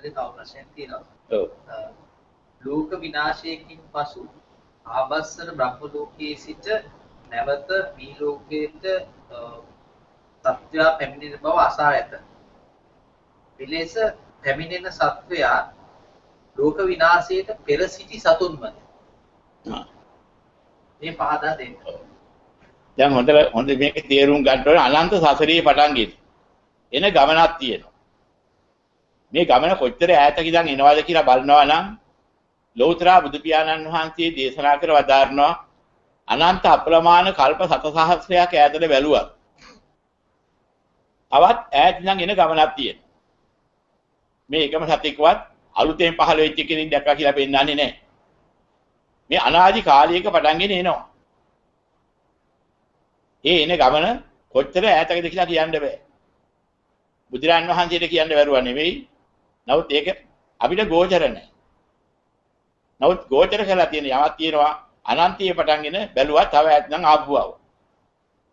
උත්තරේ තව ප්‍රශ්නයක් තියෙනවා. ඔව්. ලෝක විනාශයකින් පසු ආභස්සර බ්‍රහ්ම ලෝකයේ සිට නැවත මේ ලෝකයට සත්වයා පැමිණෙන බව අසා ඇත. විලෙස පැමිණෙන සත්වයා ලෝක විනාශයට පෙර සිටි සතුන්මද? මේ පහදා දෙන්න. දැන් හොඳ මේක තේරුම් ගන්න ඕනේ අනන්ත සසරේ පටන් ගෙන එන ගමනක් තියෙනවා. මේ ගමන කොච්චර ඈතක ඉඳන් එනවද කියලා බලනවා නම් ලෞතර බුදු පියාණන් වහන්සේ දේශනා කර වදාරනවා අනන්ත අප්‍රමාණ කල්ප 7සහස්‍රයක් ඈතට බැලුවා. තවත් ඈත ඉඳන් එන ගමනක් තියෙනවා. මේ එකම සතෙක්වත් අලුතෙන් පහළ වෙච්ච කෙනෙක් දැක්කා කියලා පෙන්නන්නේ නැහැ. මේ අනාදි කාලයක පටන් ගෙන එනවා. ඒ එන ගමන කොච්චර ඈතකද කියලා කියන්න බෑ. බුදුරන් වහන්සේට කියන්න බැරුවා නෙවෙයි. නමුත් ඒක අපිට ගෝචර නැහැ. නමුත් ගෝචර කරලා තියෙන යමක් තියෙනවා අනන්තයේ පටන්ගෙන බැලුවා තව ඈත නම් ආපුවව.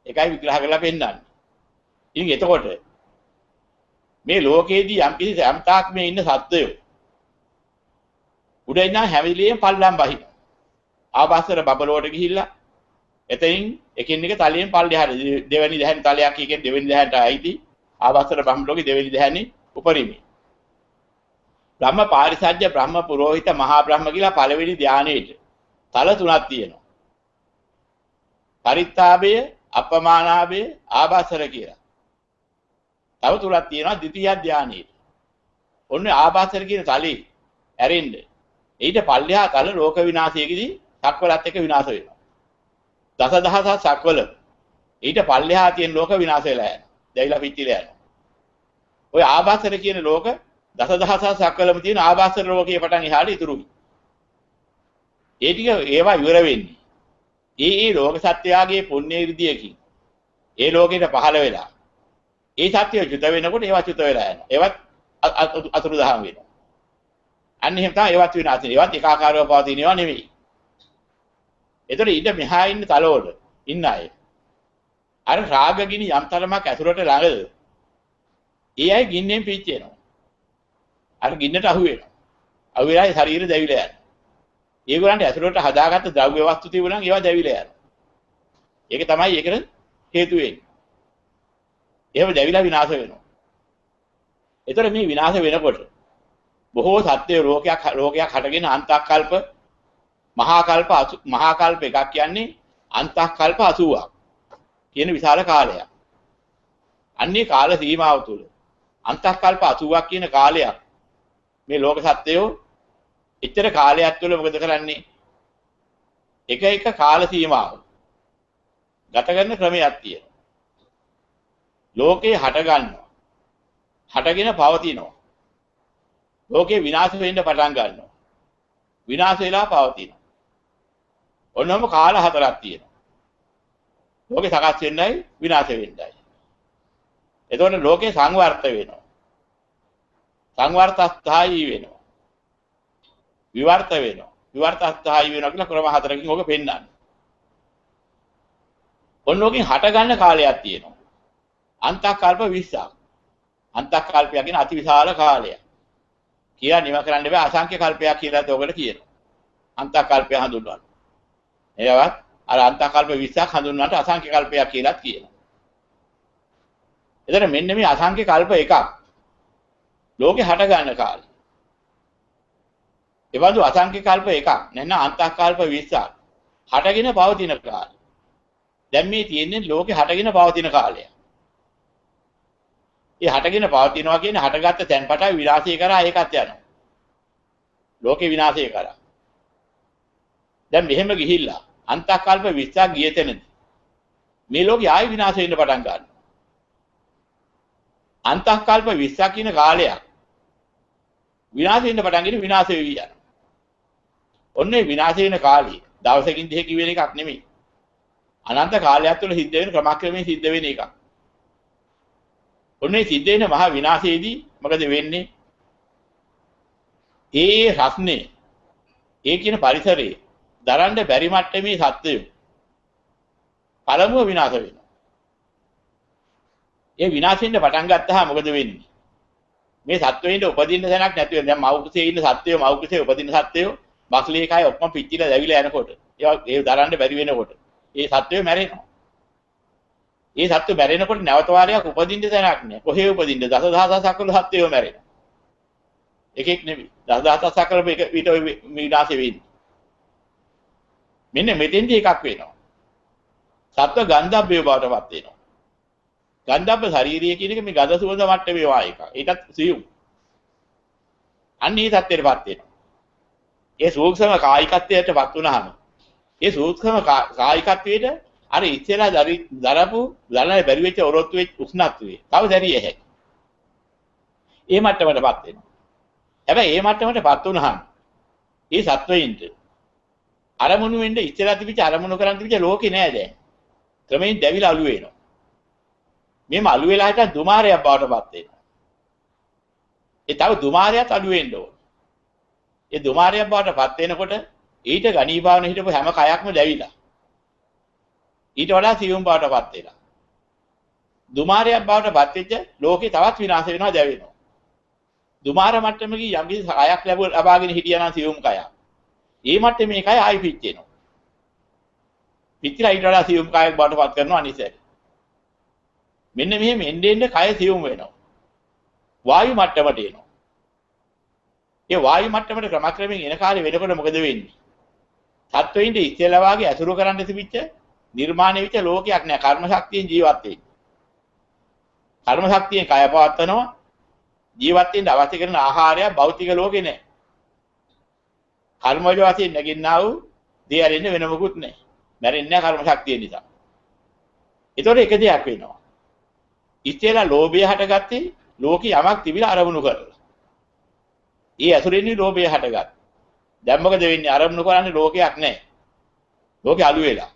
ඒකයි විග්‍රහ කරලා පෙන්නන්නේ. ඉතින් එතකොට මේ ලෝකයේදී යම් කිසි සම්තාක් මේ ඉන්න සත්වයෝ උඩ ඉන්න හැවිලියෙන් පල්ලම් බහින. ආභාසර බබලෝට ගිහිල්ලා එතනින් එකින් එක තලයෙන් පල්ලෙහාට දෙවෙනි දැහැන් තලයක් එකෙන් දෙවෙනි දැහැන්ට ආයිති ආභාසර බ්‍රහ්මලෝකේ දෙවෙනි දැහැනි උපරිමයි. බ්‍රහ්ම පාරිසජ්‍ය බ්‍රහ්ම පුරෝහිත මහා බ්‍රහ්ම කියලා පළවෙනි ධානයේට තල තුනක් තියෙනවා. පරිත්තාභය, අපමානාභය, ආභාසර කියලා. තව තුනක් තියෙනවා ද්විතීය ධානයේට. ඔන්න ආභාසර කියන තලෙ ඇරෙන්න. ඊට පල්ලෙහා තල ලෝක විනාශයේදී සක්වලත් එක විනාශ වෙනවා. දසදහසක් සක්වල ඊට පල්ලෙහා තියෙන ලෝක විනාශ වෙලා යනවා. දැවිලා පිටිලා යනවා. ඔය ආභාසර කියන ලෝක දසදහසක් සක්වලම තියෙන ආභාසර ලෝකයේ පටන් එහාට ඉතුරුයි. ඒ ටික ඒවා ඉවර වෙන්නේ. ඒ ලෝක සත්‍යයගේ පුණ්‍ය ඉර්ධියකින් ඒ ලෝකෙට පහළ වෙලා ඒ සත්‍යය චුත වෙනකොට ඒවා චුත වෙලා යනවා. ඒවත් අතුරුදහන් වෙනවා. අන්න එහෙම තමයි ඒවත් විනාශ වෙනවා. ඒවත් ඒකාකාරව පවතිනවා නෙවෙයි. ඒතර ඊට මෙහා ඉන්න තලවල ඉන්න අය අර රාගගිනි යම් තරමක් ඇතුළට ළඟද ඒ අය ගින්නෙන් පිච්චෙනවා. අර ගින්නට අහු වෙනවා. අහු වෙලා ශරීරය දැවිලා යනවා. ඒගොල්ලන්ට ඇතුළට හදාගත්ත ද්‍රව්‍ය වස්තු තිබුණා නම් ඒවා දැවිලා යනවා. ඒක තමයි ඒකට හේතු වෙන්නේ. ඒව දැවිලා විනාශ වෙනවා. ඒතර මේ විනාශ වෙනකොට බොහෝ සත්‍ය රෝගයක් හටගෙන අන්තක්කල්ප මහා කල්ප එකක් කියන්නේ අන්තක්කල්ප 80ක් කියන විශාල කාලයක්. අන්නේ කාල සීමාව තුළ අන්තක්කල්ප 80ක් කියන කාලයක් මේ ලෝක සත්‍යයෝ එච්චර කාලයක් තුළ මොකද කරන්නේ? එක කාල සීමාව ගත කරන ක්‍රමයක් තියෙනවා. ලෝකේ හට ගන්නවා. හටගෙන පවතිනවා. ලෝකේ විනාශ වෙන්න පටන් ගන්නවා. විනාශ වෙලා පවතිනවා. ඔන්නම කාල හතරක් තියෙනවා. ලෝකේ සකස් වෙන්නයි විනාශ වෙන්නයි. එතකොට ලෝකේ සංවර්ත වෙනවා. සංවර්තස්ථායී වෙනවා. විවර්ත වෙනවා. විවර්තස්ථායී වෙනවා කියලා ක්‍රම හතරකින් ඕක පෙන්නන්නේ. ඔන්නෝකින් හට ගන්න කාලයක් තියෙනවා. අන්තකල්ප 20ක්. අන්තකල්පය කියන අතිවිශාල කාලයක්. කියලා නිම කරන්න බෑ අසංඛ්‍ය කල්පයක් කියලාත් ඔකට කියනවා. අන්තකල්පය හඳුන්වනවා. ඒවත් අර අන්තකල්ප 20ක් හඳුන්වන්නට අසංඛ්‍ය කල්පයක් කියලාත් කියනවා. එතන මෙන්න මේ අසංඛ්‍ය කල්ප එකක් ලෝකේ හට ගන්න කාලය. ඒ වගේ අසංඛ්‍ය කල්ප එකක් නැත්නම් අන්තකල්ප 20ක් හටගෙන පවතින කාලය. දැන් මේ තියෙන්නේ ලෝකේ හටගෙන පවතින කාලය. ඒ හටගෙන පවතිනවා කියන්නේ හටගත්ත තැන්පටයි විනාශය කරා ඒකත් යනවා. ලෝකේ විනාශය කරා. දැන් මෙහෙම ගිහිල්ලා අන්තකල්ප 20ක් ගිය තැනදී මේ ලෝකේ ආයි විනාශ වෙන්න පටන් ගන්නවා. අන්තකල්ප 20ක් කියන කාලයක් විනාශ වෙන්න පටන් ගෙන විනාශ වෙවි යනවා. ඔන්නේ විනාශ වෙන කාලේ දවසකින් දෙකකින් වෙන එකක් නෙමෙයි. අනන්ත කාලයක් තුළ සිද්ධ වෙන ක්‍රමක්‍රමයෙන් සිද්ධ වෙන එකක්. ඔන්නේ සිද්ධ වෙන මහා විනාශයේදී මොකද වෙන්නේ? ඒ රස්නේ ඒ කියන පරිසරයේ දරන්න බැරි මට්ටමේ සත්වයෝ පළමුව විනාශ වෙනවා. ඒ විනාශ වෙන්න පටන් ගත්තාම මොකද වෙන්නේ? මේ සත්වෙින්ද උපදින්න තැනක් නැති වෙන. දැන් මව් කුසේ ඉන්න සත්වයෝ මව් කුසේ උපදින සත්වයෝ බක්ලියේ කය ඔක්කොම පිච්චිලා දැවිලා යනකොට ඒ දරන්න බැරි වෙනකොට ඒ සත්වයෝ මැරෙනවා. ඒ සත්තු මැරෙනකොට නැවත වාරයක් උපදින්න තැනක් නැහැ. කොහේ උපදින්නද? දසදහසක් වල සත්වයෝ මැරෙනවා. එකෙක් නෙමෙයි. දසදහසක් වල එක විතර විනාශ වෙන්නේ. මෙන්න මෙතෙන්දී එකක් වෙනවා. සත්ව ගන්ධබ්බේ බවටපත් වෙනවා. ගන්ධබ්බ ශාරීරිය කියන එක මේ ගඳ සුවඳ මට්ටමේ වා එක. ඒකත් සියුම්. අන්න ඒ තත්ත්වයටපත් වෙනවා. ඒ සූක්ෂම කායිකත්වයටපත් වුණාම ඒ සූක්ෂම කායිකත්වයට අර ඉස්සෙලා දරපු දරන්න බැරි වෙච්ච ඔරොත්තු වෙච්ච උෂ්ණත්වයේ තව දැරිය හැකියි. ඒ මට්ටමටපත් වෙනවා. හැබැයි ඒ මට්ටමටපත් වුණාම ඒ සත්වයින්ට අරමුණු වෙන්න ඉස්සෙලා තිබිච්ච අරමුණු කරන් තිබිච්ච ලෝකේ නෑ දැන්. ක්‍රමයෙන් දැවිලා අලු වෙනවා. මේම අලු වෙලා හිටන් දුමාරයක් බවටපත් වෙනවා. ඒ තව දුමාරයක් අලු වෙන්න ඕන. ඒ දුමාරයක් බවටපත් වෙනකොට ඊට ගණීභාවන හිටපු හැම කයක්ම දැවිලා. ඊට වඩා සියුම් බවටපත් වෙලා. දුමාරයක් බවටපත් වෙච්ච ලෝකේ තවත් විනාශ වෙනවා දැවෙනවා. දුමාර මට්ටමකින් යම් කිසි කයක් ලබාගෙන හිටියා නම් සියුම් කයක්. ඒ මට්ටමේ කය ආයි පිච්චෙනවා. පිච්චිලා ඊට වඩා සියුම් කයක් බවටපත් කරනවා අනිසැර. මෙන්න මෙහෙම එන්නේ එන්නේ කය සියුම් වෙනවා. වායු මට්ටමට එනවා. ඒ වායු මට්ටමට ක්‍රමක්‍රමයෙන් එන කාලේ වෙනකොට මොකද වෙන්නේ? සත්වයින්ට ඉස්සෙල්ලා වාගේ අසුරු කරන්න තිබිච්ච නිර්මාණය වෙච්ච ලෝකයක් නෑ. කර්ම ශක්තියෙන් ජීවත් වෙන්නේ. කර්ම ශක්තියෙන් කය පවත්වනවා. ජීවත් වෙන්න අවශ්‍ය කරන ආහාරය භෞතික ලෝකේ නෑ. කර්මජ වශයෙන් නැගින්නා වූ දේ ඇරෙන්න වෙන මොකුත් නෑ. මැරෙන්නේ නෑ කර්ම ශක්තිය නිසා. ඒතකොට එක දෙයක් වෙනවා. ඉස්සෙල්ලා ලෝභය හටගත්තේ ලෝකේ යමක් තිබිලා අරමුණු කරලා. ඒ අසුරින්නේ ලෝභය හටගත්තා. දැන් මොකද වෙන්නේ? අරමුණු කරන්නේ ලෝකයක් නැහැ. ලෝකේ අලු වෙලා.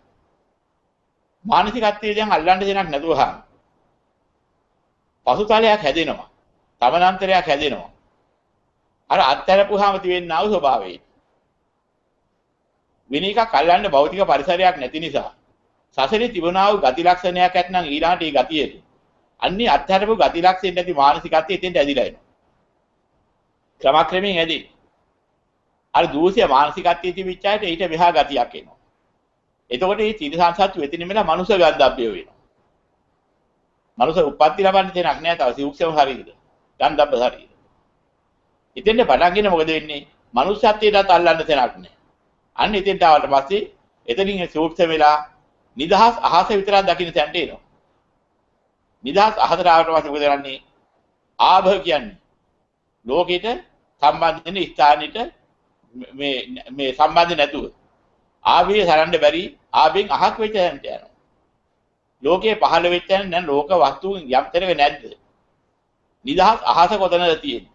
මානසිකත්වයේ දැන් අල්ලන්න දෙයක් නැතුවහම පසුතලයක් හැදෙනවා. තමනන්තරයක් හැදෙනවා. අර අත්හැරපුවාම තියෙන ආව ස්වභාවය. විනිකක් අල්ලන්න භෞතික පරිසරයක් නැති නිසා සසරේ තිබුණා වූ ගති ලක්ෂණයක් ඇත්නම් ඊළාට ඒ ගතියේ අන්නේ අත්හැරපු ගති ලක්ෂණ නැති මානසිකත්වයේ එතෙන්ට ඇදිලා එනවා. ක්‍රමක්‍රමයෙන් ඇදී අර දූෂ්‍ය මානසිකත්වයේ තිබිච්ච අයට ඊට මෙහා ගතියක් එනවා. එතකොට මේ තිරසංසත්තු වෙතින් මෙලා මනුෂ්‍ය ගන්ධබ්බය වෙනවා. මනුෂ්‍ය උප්පත්ති ලබන්න දෙයක් නෑ තව සිවුක්ෂම ශරීරෙද. ගන්ධබ්බ ශරීරය. ඉතින්ද පටන්ගෙන මොකද වෙන්නේ? මනුෂ්‍යත්වයටත් අල්ලන්න දෙයක් නෑ. අන්න ඉතින්ට ආවට පස්සේ එතනින් සූක්ෂම වෙලා නිදහස් අහස විතරක් දකින්න තැනට එනවා. නිදහස් අහසට ආවට පස්සේ මොකද කරන්නේ? ආභ කියන්නේ ලෝකෙට සම්බන්ධ වෙන ස්ථානෙට මේ සම්බන්ධ නැතුව ආභිය සරන්න බැරි ආභෙන් අහක් වෙච්ච තැනට යනවා. ලෝකයේ පහළ වෙච්ච තැන දැන් ලෝක වස්තුන් යම් තැනක නැද්ද? නිදහස් අහස කොතනද තියෙන්නේ?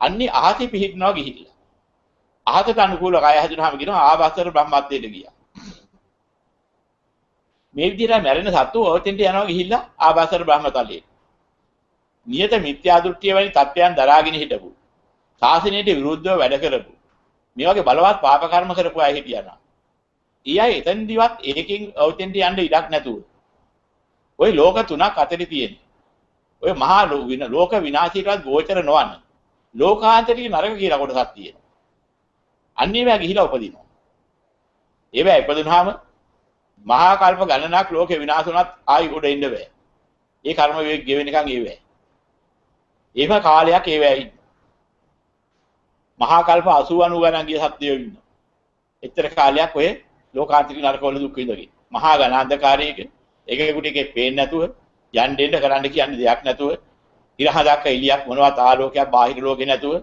අන්නේ අහසේ පිහිටනවා ගිහිල්ලා. අහසට අනුකූල කය හැදුනහම කියනවා ආභාසර බ්‍රහ්මත්වයට ගියා. මේ විදිහට මැරෙන සත්තු ඔතෙන්ට යනවා ගිහිල්ලා ආභාසර බ්‍රහ්මතලයේ. නියත මිත්‍යා දෘෂ්ටිය වැනි තත්ත්වයන් දරාගෙන හිටපු ශාසනයට විරුද්ධව වැඩ කරපු මේ වගේ බලවත් පාප කර්ම කරපු අය හිටියනම් ඊයයි එතෙන්දිවත් ඒකෙන් ඔතෙන්ට යන්න ඉඩක් නැතුව ওই ලෝක තුනක් අතරේ තියෙන ඔය මහා ලෝක විනාශයටවත් ගෝචර නොවන ලෝකාන්තරික නරක කියලා කොටසක් තියෙනවා. අන්න ඒවා ගිහිලා උපදිනවා. ඒවා ඉපදුනහම මහා කල්ප ගණනක් ලෝකේ විනාශ වුණත් ආයි උඩ ඉන්න බෑ. ඒ කර්ම වේග ගෙවෙනකන් ඒවැයි. ඒව කාලයක් ඒවැයි. මහා කල්ප 80 90 ගණන් ගිය සත්‍යයෝ ඉන්නවා. එච්චර කාලයක් ඔය ලෝකාන්තරික නරකවල දුක් විඳගෙන. මහා ගණාන්තකාරයක එකෙකුට එකේ පේන්නේ නැතුව යන්න දෙන්න කරන්න කියන්නේ දෙයක් නැතුව ඉරහදක් එළියක් මොනවත් ආලෝකයක් බාහිර ලෝකේ නැතුව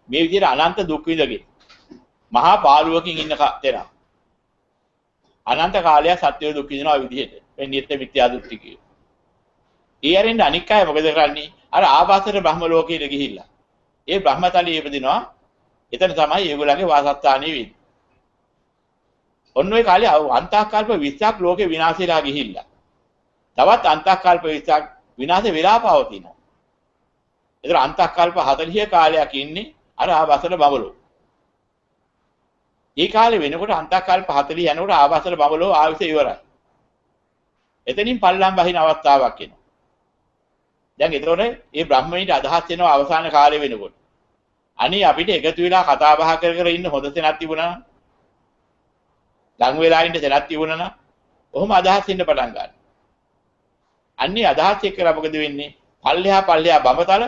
මේ විදිහට අනන්ත දුක් විඳගෙන මහා පාළුවකින් ඉන්න තැන. අනන්ත කාලයක් සත්‍යය දුක් විඳිනවා විදිහට. මේ නිත්‍ය මිත්‍යා දෘෂ්ටිකය. ඒ අරින්න අනික් අය මොකද කරන්නේ? අර ආභාසර බ්‍රහ්ම ලෝකෙට ගිහිල්ලා. ඒ බ්‍රහ්මතලියේ ඉපදිනවා. එතන තමයි ඒගොල්ලන්ගේ වාසස්ථානිය වෙන්නේ. ඔන්න ඔය කාලේ අන්තකල්ප 20ක් ලෝකේ විනාශ වෙලා ගිහිල්ලා. තවත් අන්තකල්ප 20ක් විනාශ වෙලා පවතිනවා. ඒතර අන්තකල්ප 40 කාලයක් ඉන්නේ අර ආභාසර බබලෝ. ඒ කාලේ වෙනකොට අන්තකල්ප 40 යනකොට ආභාසර බබලෝ ආවිස ඉවරයි. එතනින් පල්ලම් බහින අවස්ථාවක් එනවා. දැන් ඒතකොට මේ බ්‍රහ්මණීට අදහස් වෙනවා අවසාන කාලය වෙනකොට. අනේ අපිට එකතු වෙලා කතා බහ කර කර ඉන්න හොඳ තැනක් තිබුණා. ලඟ වෙලා ඉන්න තැනක් තිබුණා නම් ඔහොම අදහස් ඉන්න පටන් ගන්නවා. අන්නේ අදහස් එක්කලා මොකද වෙන්නේ? පල්ලෙහා බඹතල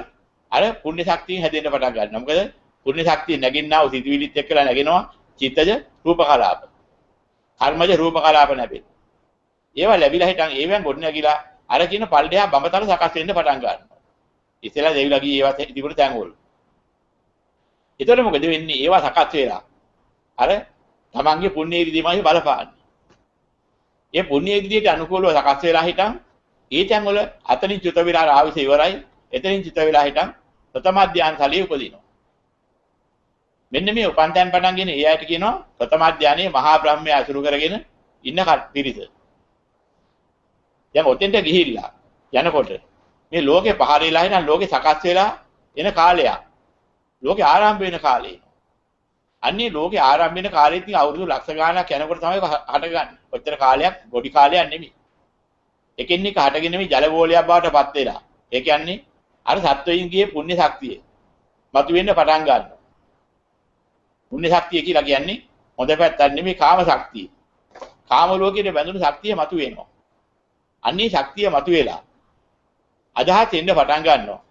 අර පුණ්‍ය ශක්තියෙන් හැදෙන්න පටන් ගන්නවා. මොකද පුණ්‍ය ශක්තිය නැගින්නා වූ සිතුවිලිත් එක්කලා නැගෙනවා චිත්තජ රූප කලාප. කර්මජ රූප කලාප නැබෙයි. ඒවා ලැබිලා හිටන් ඒවෙන් ගොඩ නැගිලා අර කියන පල්ලෙහා බඹතල සකස් වෙන්න පටන් ගන්නවා. ඉතලා දෙවිලා ගියේ ඒවා තිබුණ තැන්වල. ඒතර මොකද වෙන්නේ? ඒවා සකස් වෙලා අර තමන්ගේ පුණ්‍ය ඉරිදීමයි බලපාන්නේ. ඒ පුණ්‍ය ඉරිදීට අනුකූලව සකස් වෙලා හිටන් ඒ තැන් වල අතනින් චුත විරාර ආවිස ඉවරයි. එතනින් චුත වෙලා හිටන් ප්‍රථම ධානය ශාලිය උපදිනවා. මෙන්න මේ උපන් තැන් පටන් ගෙන ඒ අයට කියනවා ප්‍රථම ධානයේ මහා බ්‍රහ්මය අසුරු කරගෙන ඉන්න පිරිස. දැන් ඔතෙන්ට ගිහිල්ලා යනකොට මේ ලෝකේ පහළ වෙලා හිටන් ලෝකේ සකස් වෙලා එන කාලයක්. ලෝකේ ආරම්භ වෙන කාලේ. අන්නේ ලෝකේ ආරම්භ වෙන කාලේ ඉතින් අවුරුදු ලක්ෂ ගාණක් යනකොට තමයි හටගන්නේ. ඔච්චර කාලයක් පොඩි කාලයක් නෙමෙයි. එකින් එක හටගෙන මේ ජල බෝලයක් බවට පත් වෙලා. ඒ කියන්නේ අර සත්වයින්ගේ පුණ්‍ය ශක්තිය මතුවෙන්න පටන් ගන්නවා. පුණ්‍ය ශක්තිය කියලා කියන්නේ හොඳ පැත්තක් නෙමෙයි කාම ශක්තිය. කාම ලෝකයේ බැඳුණු ශක්තිය මතුවෙනවා. අන්නේ ශක්තිය මතුවෙලා අදහස් එන්න පටන් ගන්නවා.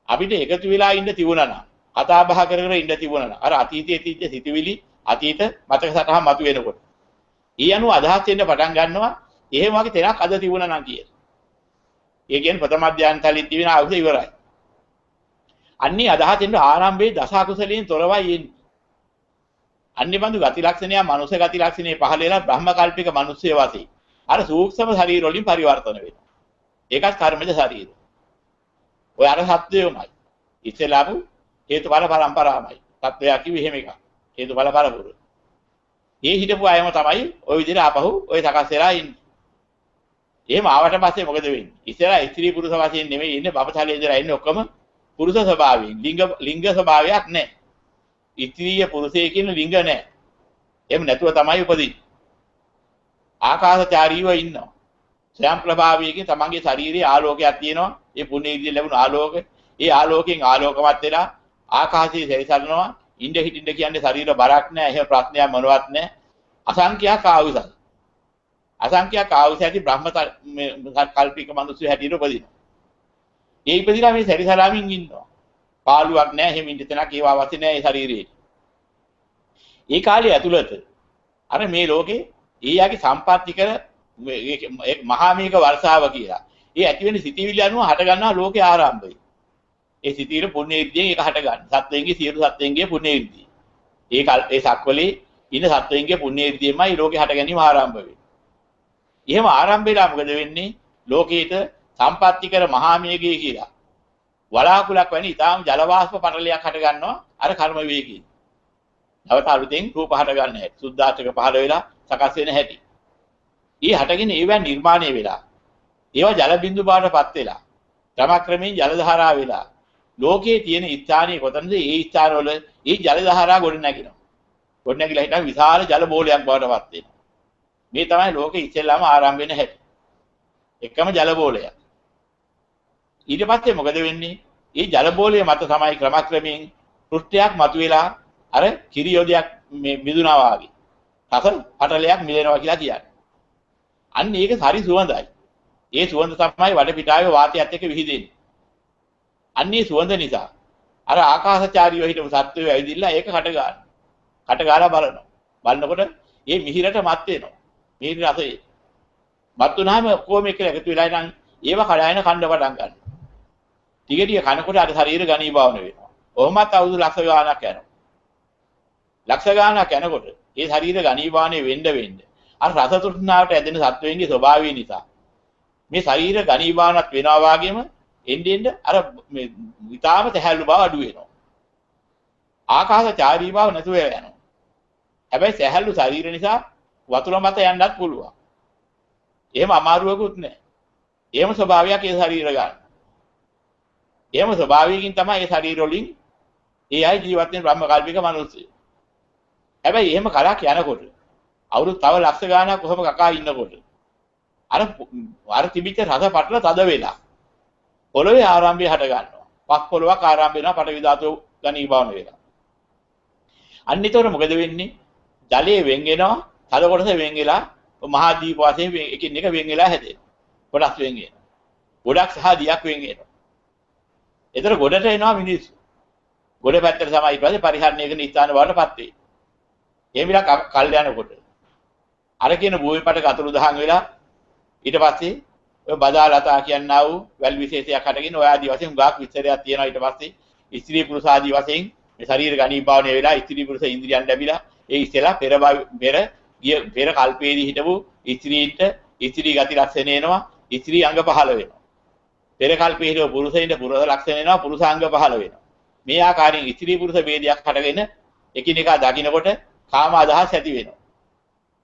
අපිට එකතු වෙලා ඉන්න තිබුණා නම් කතා බහ කර කර ඉන්න තිබුණා නම් අර අතීතයේ තිබ්බ සිතුවිලි අතීත මතක සටහන් මතුවෙනකොට ඊ අනුව අදහස් එන්න පටන් ගන්නවා. එහෙම වගේ තැනක් අද තිබුණා නම් කියලා. ඒ කියන්නේ ප්‍රථම ධානය තලින් තිබෙන අවුස ඉවරයි. අන්නේ අදහස් එන්න ආරම්භයේ දස අකුසලයෙන් තොරවයි එන්නේ. අන්නේ බඳු ගති ලක්ෂණය මනුෂ්‍ය ගති ලක්ෂණේ පහළ වෙලා බ්‍රහ්ම කල්පික මිනිස්සය වාසී. අර සූක්ෂම ශරීර වලින් පරිවර්තන වෙනවා. ඒකත් කර්මජ ශරීර. ඔය අර සත්‍යයමයි. ඉස්සෙල්ලාම හේතුඵල පරම්පරාවමයි. සත්‍යය කිව්වෙ එහෙම එකක්. හේතුඵල පරපුර. මේ හිටපු අයම තමයි ওই විදිහට ආපහු ওই සකස් වෙලා ඉන්නේ. එහෙම ආවට පස්සේ මොකද වෙන්නේ? ඉස්සෙල්ලා ස්ත්‍රී පුරුෂ වශයෙන් නෙමෙයි ඉන්නේ බබතලේ ඉඳලා ඉන්නේ ඔක්කොම පුරුෂ ස්වභාවයෙන්. ලිංග ස්වභාවයක් නැහැ. ස්ත්‍රීය පුරුෂය කියන ලිංග නැහැ. එහෙම නැතුව තමයි උපදින්නේ. ආකාශචාරීව ඉන්නවා. ස්වයං ප්‍රභාවයකින් තමන්ගේ ශරීරයේ ආලෝකයක් තියෙනවා. ඒ පුණ්‍ය ඉදිරිය ලැබුණු ආලෝකය. ඒ ආලෝකයෙන් ආලෝකවත් වෙලා ආකාශයේ සැරිසරනවා. ඉඳ හිටින්න කියන්නේ ශරීර බරක් නැහැ. එහෙම ප්‍රශ්නයක් මොනවත් නැහැ. අසංඛ්‍යාත ආයුෂයි. අසංඛ්‍යාත ආයුෂ ඇති බ්‍රහ්ම කල්පික මිනිස්සු හැටියට උපදිනවා. ඒ ඉපදිලා මේ සැරිසරාමින් ඉන්නවා. පාළුවක් නැහැ. එහෙම ඉන්න තැනක් ඒව අවශ්‍ය නැහැ ඒ ශරීරයේ. ඒ කාලේ ඇතුළත අර මේ ලෝකේ ඊයාගේ සම්පත්‍ති කර මහා මේක වර්ෂාව කියලා. ඒ ඇති වෙන සිතිවිලි අනුව හට ගන්නා ලෝකේ ආරම්භය. ඒ සිතිවිලි පුණ්‍ය ඉර්ධියෙන් ඒක හට ගන්න. සත්වයන්ගේ සියලු සත්වයන්ගේ පුණ්‍ය ඉර්ධිය. ඒ සක්වලේ ඉන්න සත්වයන්ගේ පුණ්‍ය ඉර්ධියමයි ලෝකේ හට ගැනීම ආරම්භ වෙන්නේ. එහෙම ආරම්භ වෙලා මොකද වෙන්නේ? ලෝකේට සම්පත්‍ති කර මහා මේඝය කියලා. වලාකුලක් වැනි ඊටාම් ජල වාෂ්ප පටලයක් හට ගන්නවා අර කර්ම වේගයෙන්. නැවත අලුතෙන් රූප හට ගන්න හැටි. සුද්ධාෂ්ටක පහළ වෙලා සකස් වෙන හැටි. ඊ හටගෙන ඒවෙන් නිර්මාණය වෙලා. ඒවා ජල බිඳු බවටපත් වෙලා. ක්‍රමක්‍රමයෙන් ජල ධාරා වෙලා. ලෝකයේ තියෙන ස්ථානයේ කොතනද ඒ ස්ථානවල ඒ ජල ධාරා ගොඩ නැගිනවා. ගොඩ නැගිලා හිටන් විශාල ජල බෝලයක් බවටපත් වෙනවා. මේ තමයි ලෝකෙ ඉස්සෙල්ලාම ආරම්භ වෙන හැටි. එකම ජල බෝලයක්. ඊට පස්සේ මොකද වෙන්නේ? මේ ජල බෝලය මත තමයි ක්‍රමක්‍රමයෙන් පෘෂ්ඨයක් මතුවෙලා අර කිරි යොදයක් මේ මිදුණා වාගේ. රස පටලයක් මිදෙනවා කියලා කියන්නේ. අන්න ඒක හරි සුවඳයි. ඒ සුවඳ තමයි වටපිටාවේ වාතයත් එක්ක විහිදෙන්නේ. අන්නේ සුවඳ නිසා අර ආකාශචාරීව හිටපු සත්වයෝ ඇවිදින්න ඒක කට ගන්නවා. කට ගාලා බලනවා. බලනකොට මේ මිහිරට මත් වෙනවා. මිහිර රසය. මත් වුණාම කොහොම එක එකතු වෙලා ඉතින් ඒව කඩායන කන්න පටන් ගන්නවා. ටික ටික කනකොට අර ශරීර ගණීභාවන වෙනවා. කොහොමත් අවුරුදු ලක්ෂ ගාණක් යනවා. ලක්ෂ ගාණක් යනකොට ඒ ශරීර ගණීභාවනේ වෙන්න අර රස තෘෂ්ණාවට ඇදෙන සත්වයන්ගේ ස්වභාවය නිසා මේ ශරීර ගණීභාවනත් වෙනවා වගේම එන්නේ අර මේ විතාම තැහැල්ලු බව අඩු වෙනවා. ආකාශචාරී බව නැතුව යනවා. හැබැයි තැහැල්ලු ශරීර නිසා වතුර මත යන්නත් පුළුවන්. එහෙම අමාරුවකුත් නැහැ. එහෙම ස්වභාවයක් ඒ ශරීර ගන්න. එහෙම ස්වභාවයකින් තමයි ඒ ශරීර වලින් ඒ අය ජීවත් වෙන බ්‍රහ්ම කල්පික මිනිස්සු. හැබැයි එහෙම කලක් යනකොට අවුරුදු තව ලක්ෂ ගාණක් කොහොම කකා ඉන්නකොට අර තිබිච්ච රස පටල තද වෙලා පොළොවේ ආරම්භය හට ගන්නවා. පස් පොළොවක් ආරම්භ වෙනවා පඨවි ධාතුව ඝනීභවන වෙලා. අන්න ඒතකොට මොකද වෙන්නේ? ජලයේ වෙන් වෙනවා, තද කොටස වෙන් වෙලා මහා දීප වශයෙන් එකින් එක වෙන් වෙලා හැදෙනවා. කොටස් වෙන් වෙනවා. ගොඩක් සහ දියක් වෙන් වෙනවා. ඒතර ගොඩට එනවා මිනිස්සු. ගොඩ පැත්තට තමයි ඊට පස්සේ පරිහරණය කරන ස්ථාන බවටපත් වෙන්නේ. එහෙම විලා කල් යනකොට අර කියන භූමිපටක අතුරු දහන් වෙලා ඊට පස්සේ ඔය බදාලතා කියනා වූ වැල් විශේෂයක් හටගෙන ඔය ආදි වශයෙන් ගාක් විස්තරයක් තියෙනවා. ඊට පස්සේ ස්ත්‍රී පුරුෂ ආදි වශයෙන් මේ ශරීර ඝනීභාවනය වෙලා ස්ත්‍රී පුරුෂ ඉන්ද්‍රියන් ලැබිලා ඒ ඉස්සෙලා පෙර කල්පයේදී හිටපු ස්ත්‍රීන්ට ස්ත්‍රී ගති ලක්ෂණ එනවා. ස්ත්‍රී අංග 15 වෙනවා. පෙර කල්පයේ හිටපු පුරුෂයින්ට පුරුෂ ලක්ෂණ එනවා. පුරුෂ අංග 15 වෙනවා. මේ ආකාරයෙන් ස්ත්‍රී පුරුෂ ભેදයක් හටගෙන එකිනෙකා දකින්නකොට කාම අදහස් ඇති වෙනවා.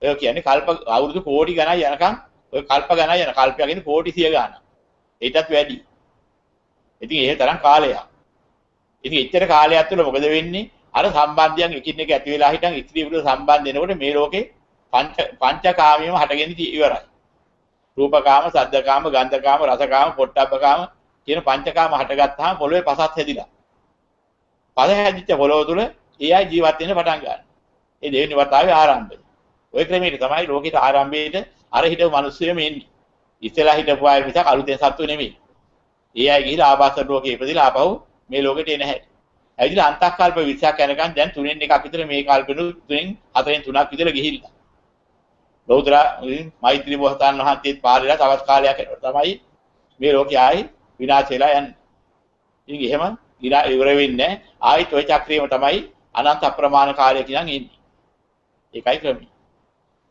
ඔය කියන්නේ කල්ප අවුරුදු කෝටි ගණන් යනකම් ඔය කල්ප ගණන් යන කල්පය කියන්නේ කෝටි 100 ගණන්. ඒකටත් වැඩි. ඉතින් ඒ තරම් කාලයක්. ඉතින් එච්චර කාලයක් තුළ මොකද වෙන්නේ? අර සම්බන්ධයන් එකින් එක ඇති වෙලා හිටන් ස්ත්‍රී පුරුෂ සම්බන්ධ වෙනකොට මේ ලෝකේ පංචකාමියම හටගෙන ඉවරයි. රූපකාම, සද්දකාම, ගන්ධකාම, රසකාම, පොට්ටබ්බකාම කියන පංචකාම හටගත්තාම පොළොවේ පසත් හැදිලා. පස හැදිච්ච පොළොව තුළ ඒ අය ජීවත් වෙන්න පටන් ගන්නවා. ඒ දෙවෙනි වතාවේ ආරම්භය. ওই ක්‍රමයට තමයි ලෝකෙට ආරම්භයේට අර හිටපු මිනිස්සුයම එන්නේ. ඉස්සෙල්ලා හිටපු අය මිසක් අලුතෙන් සත්තු නෙමෙයි. ඒ අය ගිහිලා ආභාසර ලෝකේ ඉපදිලා ආපහු මේ ලෝකෙට එන හැටි. ඇවිදලා අන්තක්කල්ප 20ක් යනකම් දැන් 3න් එකක් විතර මේ කල්පෙනු 3න් 4න් 3ක් විතර ගිහිල්ලා. ලෞතර මෛත්‍රී බෝසතාණන් වහන්සේත් පාරේලා තවත් කාලයක් යනකොට තමයි මේ ලෝකේ ආයි විනාශ වෙලා යන්නේ. ඉතින් එහෙම ඉවර වෙන්නේ ආයිත් ওই චක්‍රියම තමයි අනන්ත අප්‍රමාණ කාලයක ඉඳන් ඉන්නේ. ඒකයි ක්‍රමය.